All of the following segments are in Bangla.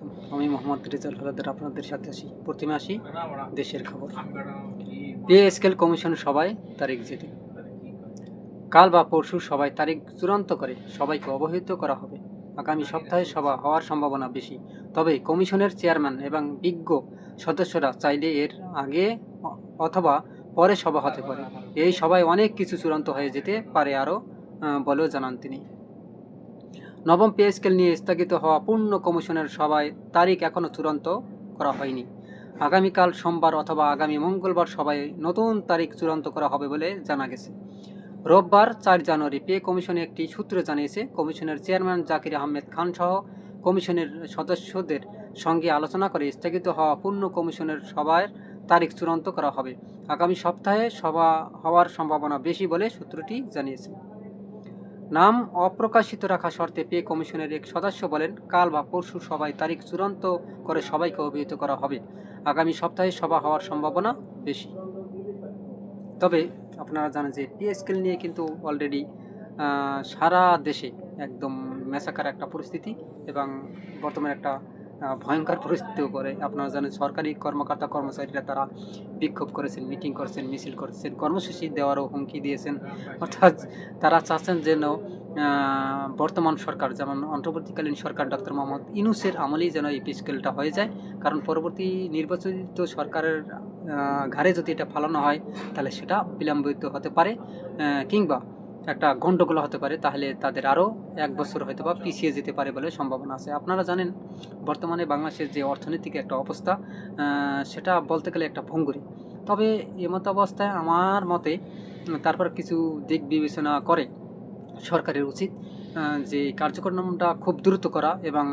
আলাইকুম। আমি মোহাম্মদ রেজাউল হালাদার আপনাদের সাথে প্রথমে আসি দেশের খবর। পে স্কেল কমিশন সভায় তারিখ যেদিন, কাল বা পরশু সভায় তারিখ চূড়ান্ত করে সবাইকে অবহিত করা হবে। আগামী সপ্তাহে সভা হওয়ার সম্ভাবনা বেশি, তবে কমিশনের চেয়ারম্যান এবং বিজ্ঞ সদস্যরা চাইলে এর আগে অথবা পরে সভা হতে পারে। এই সভায় অনেক কিছু চূড়ান্ত হয়ে যেতে পারে আরও বলেও জানান তিনি। নবম পে স্কেল নিয়ে স্থগিত হওয়া পূর্ণ কমিশনের সভায় তারিখ এখনও চূড়ান্ত করা হয়নি। আগামীকাল সোমবার অথবা আগামী মঙ্গলবার সভায় নতুন তারিখ চূড়ান্ত করা হবে বলে জানা গেছে। রোববার 4 জানুয়ারি পে কমিশনে একটি সূত্র জানিয়েছে, কমিশনের চেয়ারম্যান জাকির আহমেদ খান সহ কমিশনের সদস্যদের সঙ্গে আলোচনা করে স্থগিত হওয়া পূর্ণ কমিশনের সভার তারিখ চূড়ান্ত করা হবে। আগামী সপ্তাহে সভা হওয়ার সম্ভাবনা বেশি বলে সূত্রটি জানিয়েছে। নাম অপ্রকাশিত রাখা শর্তে পে কমিশনের এক সদস্য বলেন, কাল বা পরশু সভায় তারিখ চূড়ান্ত করে সবাইকে অবহিত করা হবে। আগামী সপ্তাহে সভা হওয়ার সম্ভাবনা বেশি। তবে আপনারা জানেন যে পে স্কেল নিয়ে কিন্তু অলরেডি সারা দেশে একদম মেসাকার একটা পরিস্থিতি এবং বর্তমানে একটা ভয়ঙ্কর পরিস্থিতিও করে। আপনারা জানেন সরকারি কর্মকর্তা কর্মচারীরা তারা বিক্ষোভ করেছেন, মিটিং করেছেন, মিছিল করেছেন, কর্মসূচি দেওয়ারও হুমকি দিয়েছেন। অর্থাৎ তারা চাচ্ছেন যেন বর্তমান সরকার, যেমন অন্তর্বর্তীকালীন সরকার ডক্টর মোহাম্মদ ইউনূসের আমলেই যেন এই পে স্কেলটা হয়ে যায়। কারণ পরবর্তী নির্বাচিত সরকারের ঘাড়ে যদি এটা ফালানো হয় তাহলে সেটা বিলম্বিত হতে পারে, কিংবা একটা গণ্ডগোল হতে পারে। তাহলে তাদের আরও 1 বছর হয়তো বা পিছিয়ে যেতে পারে বলে সম্ভাবনা আছে। আপনারা জানেন বর্তমানে বাংলাদেশের যে অর্থনৈতিক একটা অবস্থা, সেটা বলতে গেলে একটা ভঙ্গুরি। তবে এমতো অবস্থায় আমার মতে তারপর কিছু দিক বিবেচনা করে সরকারের উচিত যে কার্যক্রমটা খুব দ্রুত করা এবং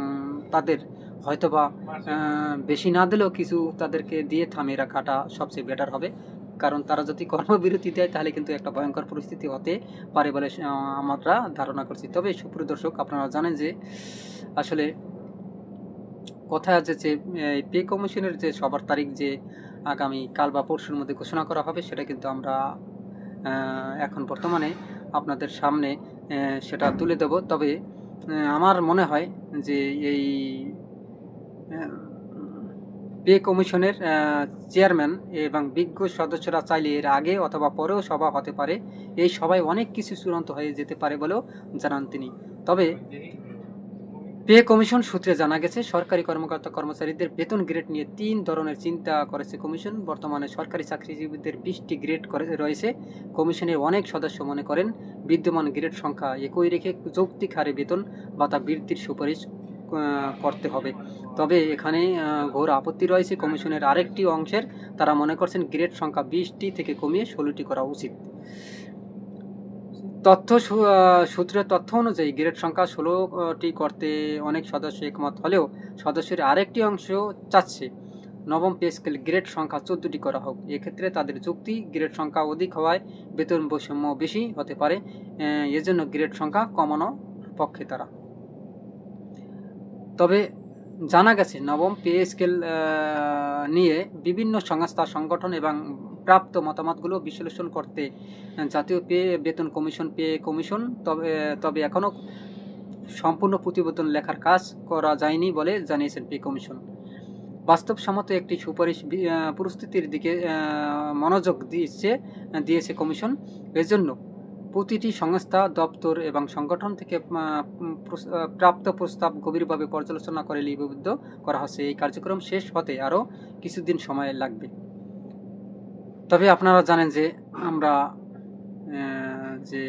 তাদের হয়তোবা বেশি না দিলেও কিছু তাদেরকে দিয়ে থামিয়ে রাখাটা সবচেয়ে বেটার হবে। কারণ তারা যদি কর্মবিরতি দেয় তাহলে কিন্তু একটা ভয়ঙ্কর পরিস্থিতি হতে পারে বলে আমরা ধারণা করছি। তবে সুপ্রিয় দর্শক, আপনারা জানেন যে আসলে কথায় আছে যে পে কমিশনের যে সবার তারিখ যে আগামী কাল বা পরশুর মধ্যে ঘোষণা করা হবে, সেটা কিন্তু আমরা এখন বর্তমানে আপনাদের সামনে সেটা তুলে দেব। তবে আমার মনে হয় যে এই পে কমিশনের চেয়ারম্যান এবং বিজ্ঞ সদস্যরা চাইলে এর আগে অথবা পরেও সভা হতে পারে। এই সভায় অনেক কিছু চূড়ান্ত হয়ে যেতে পারে বলেও জানান তিনি। তবে পে কমিশন সূত্রে জানা গেছে, সরকারি কর্মকর্তা কর্মচারীদের বেতন গ্রেড নিয়ে 3 ধরনের চিন্তা করেছে কমিশন। বর্তমানে সরকারি চাকরিজীবীদের 20টি গ্রেড রয়েছে। কমিশনের অনেক সদস্য মনে করেন বিদ্যমান গ্রেড সংখ্যা একই রেখে যৌক্তিক হারে বেতন ভাতা বৃদ্ধির সুপারিশ করতে হবে। তবে এখানে ঘোর আপত্তি রয়েছে কমিশনের আরেকটি অংশের। তারা মনে করছেন গ্রেড সংখ্যা 20টি থেকে কমিয়ে 16টি করা উচিত। সূত্রের তথ্য অনুযায়ী গ্রেড সংখ্যা 16টি করতে অনেক সদস্য একমত হলেও সদস্যের আরেকটি অংশ চাচ্ছে নবম পে স্কেল গ্রেড সংখ্যা 14টি করা হোক। এক্ষেত্রে তাদের যুক্তি, গ্রেড সংখ্যা অধিক হওয়ায় বেতন বৈষম্য বেশি হতে পারে, এজন্য গ্রেড সংখ্যা কমানো পক্ষে তারা। তবে জানা গেছে নবম পে স্কেল নিয়ে বিভিন্ন সংস্থা, সংগঠন এবং প্রাপ্ত মতামতগুলো বিশ্লেষণ করতে জাতীয় বেতন কমিশন পে কমিশন তবে এখনও সম্পূর্ণ প্রতিবেদন লেখার কাজ করা যায়নি বলে জানিয়েছেন পে কমিশন। বাস্তবসম্মত একটি সুপারিশ প্রস্তুতির দিকে মনোযোগ দিয়েছে কমিশন। এজন্য প্রতিটি সংস্থা, দপ্তর এবং সংগঠন থেকে প্রাপ্ত প্রস্তাব গভীরভাবে পর্যালোচনা করে লিপিবদ্ধ করা হচ্ছে। এই কার্যক্রম শেষ হতে আরও কিছুদিন সময় লাগবে। তবে আপনারা জানেন যে আমরা যে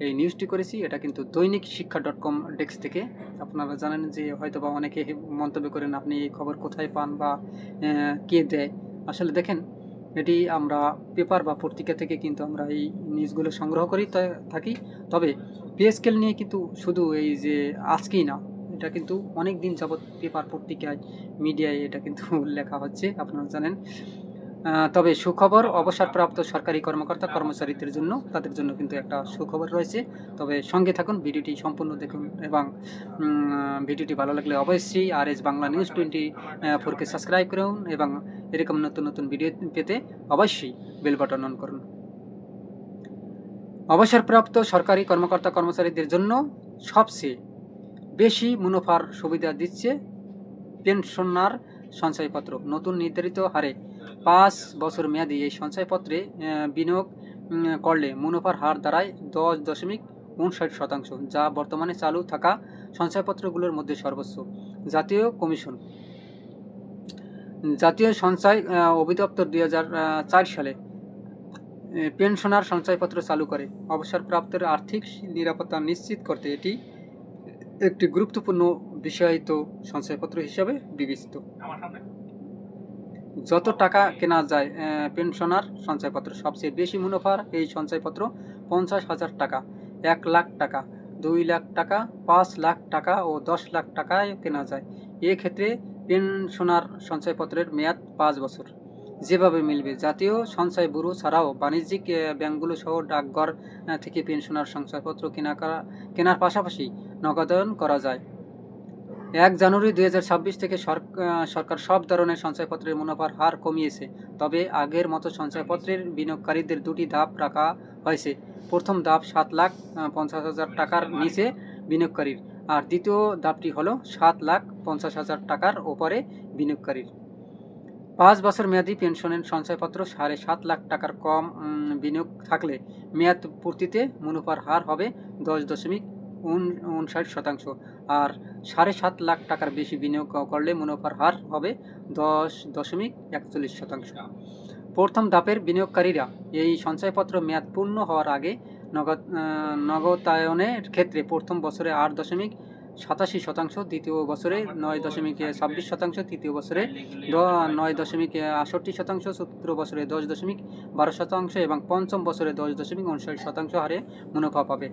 এই নিউজটি করেছি এটা কিন্তু দৈনিক শিক্ষা.com ডেস্ক থেকে। আপনারা জানেন যে হয়তোবা অনেকে মন্তব্য করেন আপনি এই খবর কোথায় পান বা কে দেয়। আসলে দেখেন, এটি আমরা পেপার বা পত্রিকা থেকে কিন্তু আমরা এই নিউজগুলো সংগ্রহ করি থাকি। তবে পে স্কেল নিয়ে কিন্তু শুধু এই যে আজকেই না, এটা কিন্তু অনেক দিন যাবৎ পেপার, পত্রিকায়, মিডিয়ায় এটা কিন্তু লেখা হচ্ছে, আপনারা জানেন। তবে সুখবর, অবসরপ্রাপ্ত সরকারি কর্মকর্তা কর্মচারীদের জন্য, তাদের জন্য কিন্তু একটা সুখবর রয়েছে। তবে সঙ্গে থাকুন, ভিডিওটি সম্পূর্ণ দেখুন এবং ভিডিওটি ভালো লাগলে অবশ্যই RS বাংলা নিউজ 24কে সাবস্ক্রাইব করুন এবং এরকম নতুন নতুন ভিডিও পেতে অবশ্যই বেল বাটন অন করুন। অবসরপ্রাপ্ত সরকারি কর্মকর্তা কর্মচারীদের জন্য সবচেয়ে বেশি মুনাফার সুবিধা দিচ্ছে পেনশনার সঞ্চয়পত্র নতুন নির্ধারিত হারে 5 বছর মেয়াদী এই সঞ্চয়পত্রে বিনিয়োগ করলে মুনাফার হার দাঁড়ায় 10.59%, যা বর্তমানে চালু থাকা সঞ্চয়পত্রগুলোর মধ্যে সর্বোচ্চ। জাতীয় সঞ্চয় অধিদপ্তর 2004 সালে পেনশনার সঞ্চয়পত্র চালু করে। অবসরপ্রাপ্তের আর্থিক নিরাপত্তা নিশ্চিত করতে এটি একটি গুরুত্বপূর্ণ বিষয়িত সঞ্চয়পত্র হিসাবে বিবেচিত। যত টাকা কেনা যায় পেনশনার সঞ্চয়পত্র, সবচেয়ে বেশি মুনাফার এই সঞ্চয়পত্র 50,000 টাকা, 1 লাখ টাকা, 2 লাখ টাকা, 5 লাখ টাকা ও 10 লাখ টাকায় কেনা যায়। এক্ষেত্রে পেনশনার সঞ্চয়পত্রের মেয়াদ 5 বছর। যেভাবে মিলবে, জাতীয় সঞ্চয় ব্যুরো ছাড়াও বাণিজ্যিক ব্যাংকগুলো সহ ডাকঘর থেকে পেনশনার সঞ্চয়পত্র কেনার পাশাপাশি নগদায়ন করা যায়। 1 জানুয়ারি 2026 থেকে সরকার সব ধরনের সঞ্চয়পত্রের মুনাফার হার কমিয়েছে। তবে আগের মতো সঞ্চয়পত্রের বিনিয়োগকারীদের 2টি ধাপ রাখা হয়েছে। প্রথম ধাপ 7,50,000 টাকার নিচে বিনিয়োগকারীর, আর দ্বিতীয় ধাপটি হলো 7,50,000 টাকার ওপরে বিনিয়োগকারীর। 5 বছর মেয়াদী পেনশনের সঞ্চয়পত্র 7.5 লাখ টাকার কম বিনিয়োগ থাকলে মেয়াদ পূর্তিতে মুনাফার হার হবে 10.59%, আর 7.5 লাখ টাকার বেশি বিনিয়োগ করলে মুনাফার হার হবে 10.41%। প্রথম ধাপের বিনিয়োগকারীরা এই সঞ্চয়পত্র মেয়াদ পূর্ণ হওয়ার আগে নগদায়নের ক্ষেত্রে প্রথম বছরে 8.87%, দ্বিতীয় বছরে 9.26%, তৃতীয় বছরে 9.68%, চতুর্থ বছরে 10.12% এবং পঞ্চম বছরে 10.59% হারে মুনাফা পাবে।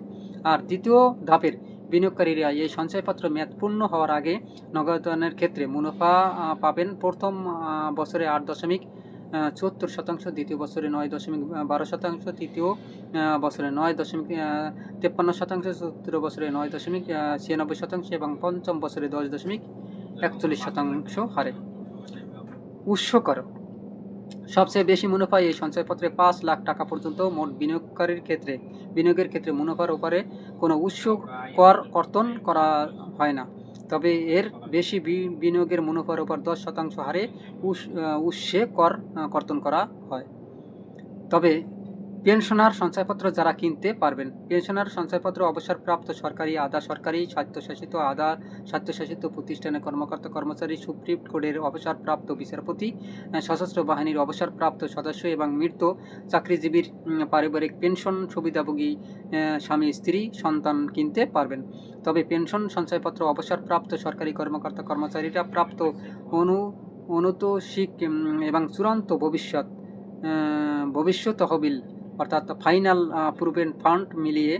আর দ্বিতীয় ধাপের বিনিয়োগকারীরা এই সঞ্চয়পত্র মেয়াদ পূর্ণ হওয়ার আগে নগদায়নের ক্ষেত্রে মুনাফা পাবেন প্রথম বছরে 8.74%, দ্বিতীয় বছরে 9.12%, তৃতীয় বছরে 9.53%, চতুর্থ বছরে 9.96% এবং পঞ্চম বছরে 10.41% হারে। উৎস কর সবচেয়ে বেশি মুনাফা এই সঞ্চয়পত্রে 5 লাখ টাকা পর্যন্ত মোট বিনিয়োগের ক্ষেত্রে মুনাফার উপরে কোনো উৎস কর কর্তন করা হয় না। তবে এর বেশি বিনিয়োগের মুনাফার উপর 10% হারে উৎসে কর কর্তন করা হয়। তবে পেনশনার সঞ্চয়পত্র যারা কিনতে পারবেন, পেনশনার সঞ্চয়পত্র অবসরপ্রাপ্ত সরকারি, আধা সরকারি, স্বায়ত্তশাসিত প্রতিষ্ঠানের কর্মকর্তা কর্মচারী, সুপ্রিম কোর্টের অবসরপ্রাপ্ত বিচারপতি, সশস্ত্র বাহিনীর অবসরপ্রাপ্ত সদস্য এবং মৃত চাকরিজীবীর পারিবারিক পেনশন সুবিধাভোগী স্বামী, স্ত্রী, সন্তান কিনতে পারবেন। তবে পেনশন সঞ্চয়পত্র অবসরপ্রাপ্ত সরকারি কর্মকর্তা কর্মচারীরা প্রাপ্ত অনুতোষিক এবং চূড়ান্ত ভবিষ্যৎ তহবিল অর্থাৎ ফাইনাল প্রভিডেন্ট ফান্ড মিলিয়ে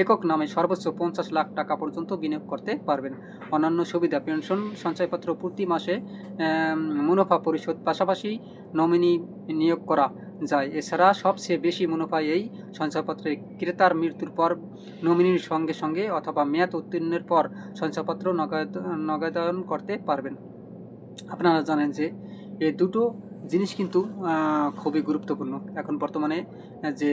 একক নামে সর্বোচ্চ 50 লাখ টাকা পর্যন্ত বিনিয়োগ করতে পারবেন। অন্যান্য সুবিধা: পেনশন সঞ্চয়পত্র প্রতি মাসে মুনাফা পরিশোধ, পাশাপাশি নমিনি নিয়োগ করা যায়। এছাড়া সবচেয়ে বেশি মুনাফা এই সঞ্চয়পত্রে ক্রেতার মৃত্যুর পর নমিনির সঙ্গে সঙ্গে অথবা মেয়াদ উত্তীর্ণের পর সঞ্চয়পত্র নগদায়ন করতে পারবেন। আপনারা জানেন যে এই দুটো জিনিস কিন্তু খুবই গুরুত্বপূর্ণ। এখন বর্তমানে যে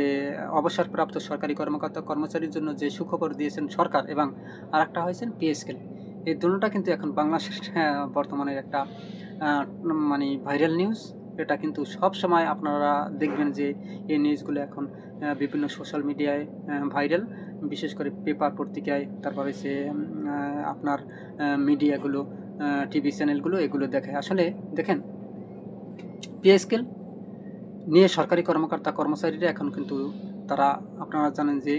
অবসরপ্রাপ্ত সরকারি কর্মকর্তা কর্মচারীর জন্য যে সুখবর দিয়েছেন সরকার, এবং আর একটা হয়েছেন পে স্কেল, এই দুটোটা কিন্তু এখন বাংলাদেশের বর্তমানে একটা মানে ভাইরাল নিউজ। এটা কিন্তু সব সময় আপনারা দেখবেন যে এই নিউজগুলো এখন বিভিন্ন সোশ্যাল মিডিয়ায় ভাইরাল, বিশেষ করে পেপার পত্রিকায়, তারপরে সে আপনার মিডিয়াগুলো, টিভি চ্যানেলগুলো এগুলো দেখায়। আসলে দেখেন, পে স্কেল নিয়ে সরকারি কর্মকর্তা কর্মচারীরা এখন কিন্তু তারা, আপনারা জানেন যে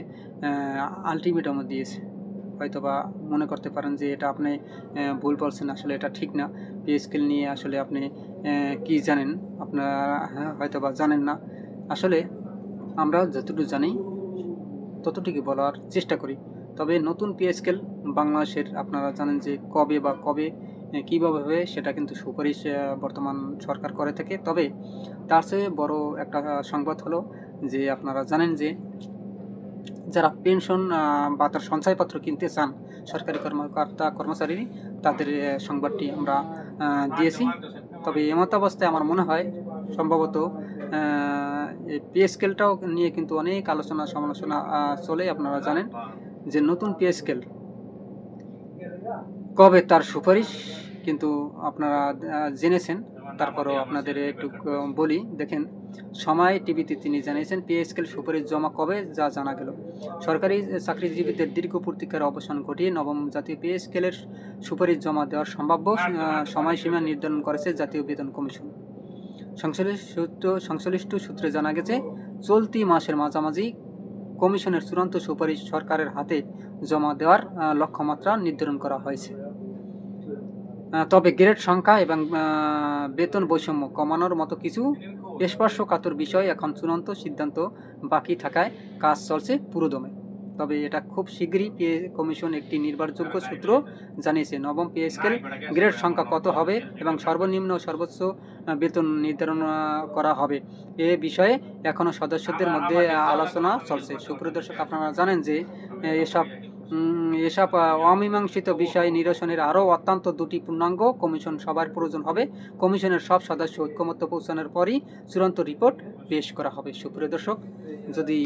আলটিমেটামও দিয়েছে। হয়তোবা মনে করতে পারেন যে এটা আপনি ভুল বলছেন, আসলে এটা ঠিক না। পে স্কেল নিয়ে আসলে আপনি কি জানেন, আপনারা হয়তোবা জানেন না। আসলে আমরা যতটুকু জানি ততটুকু বলার চেষ্টা করি। তবে নতুন পে স্কেল বাংলাদেশের, আপনারা জানেন যে কবে কীভাবে হবে সেটা কিন্তু সুপারিশ বর্তমান সরকার করে থাকে। তবে তার চেয়ে বড় একটা সংবাদ হলো যে আপনারা জানেন যে যারা পেনশন বা তার সঞ্চয়পত্র কিনতে চান সরকারি কর্মকর্তা কর্মচারী, তাদের সংবাদটি আমরা দিয়েছি। তবে এমত অবস্থায় আমার মনে হয় সম্ভবত এই পে স্কেলটাও নিয়ে কিন্তু অনেক আলোচনা সমালোচনা চলে। আপনারা জানেন যে নতুন পে স্কেল কবে তার সুপারিশ কিন্তু আপনারা জেনেছেন, তারপরও আপনাদের একটু বলি। দেখেন, সময় টিভিতে তিনি জানিয়েছেন পে স্কেল সুপারিশ জমা কবে যা জানা গেল। সরকারি চাকরিজীবীদের দীর্ঘ প্রতীক্ষার অবসান ঘটিয়ে নবম জাতীয় পে স্কেলের সুপারিশ জমা দেওয়ার সম্ভাব্য সময়সীমা নির্ধারণ করেছে জাতীয় বেতন কমিশন। সংশ্লিষ্ট সূত্রে জানা গেছে, চলতি মাসের মাঝামাঝি কমিশনের চূড়ান্ত সুপারিশ সরকারের হাতে জমা দেওয়ার লক্ষ্যমাত্রা নির্ধারণ করা হয়েছে। তবে গ্রেড সংখ্যা এবং বেতন বৈষম্য কমানোর মতো কিছু স্পর্শকাতর বিষয় এখন চূড়ান্ত সিদ্ধান্ত বাকি থাকায় কাজ চলছে পুরোদমে। তবে এটা খুব শীঘ্রই পে কমিশন একটি নির্ভরযোগ্য সূত্র জানিয়েছে নবম পে স্কেল গ্রেড সংখ্যা কত হবে এবং সর্বনিম্ন সর্বোচ্চ বেতন নির্ধারণ করা হবে এ বিষয়ে এখনও সদস্যদের মধ্যে আলোচনা চলছে। সুপ্রিয় দর্শক, আপনারা জানেন যে এসব অমীমাংসিত বিষয় নিরসনের আরও অত্যন্ত দুটি পূর্ণাঙ্গ কমিশন সবার প্রয়োজন হবে। কমিশনের সব সদস্য ঐক্যমত্য পৌঁছানোর পরই চূড়ান্ত রিপোর্ট পেশ করা হবে। সুপ্রিয় দর্শক, যদি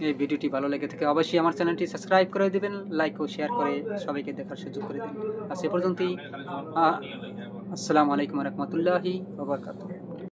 এই ভিডিওটি ভালো লেগে থাকে অবশ্যই আমার চ্যানেলটি সাবস্ক্রাইব করে দেবেন, লাইক ও শেয়ার করে সবাইকে দেখার সুযোগ করে দেবেন। আজ এ পর্যন্তই। আসসালামু আলাইকুম রহমতুল্লাহি ওয়া বারাকাতুহু।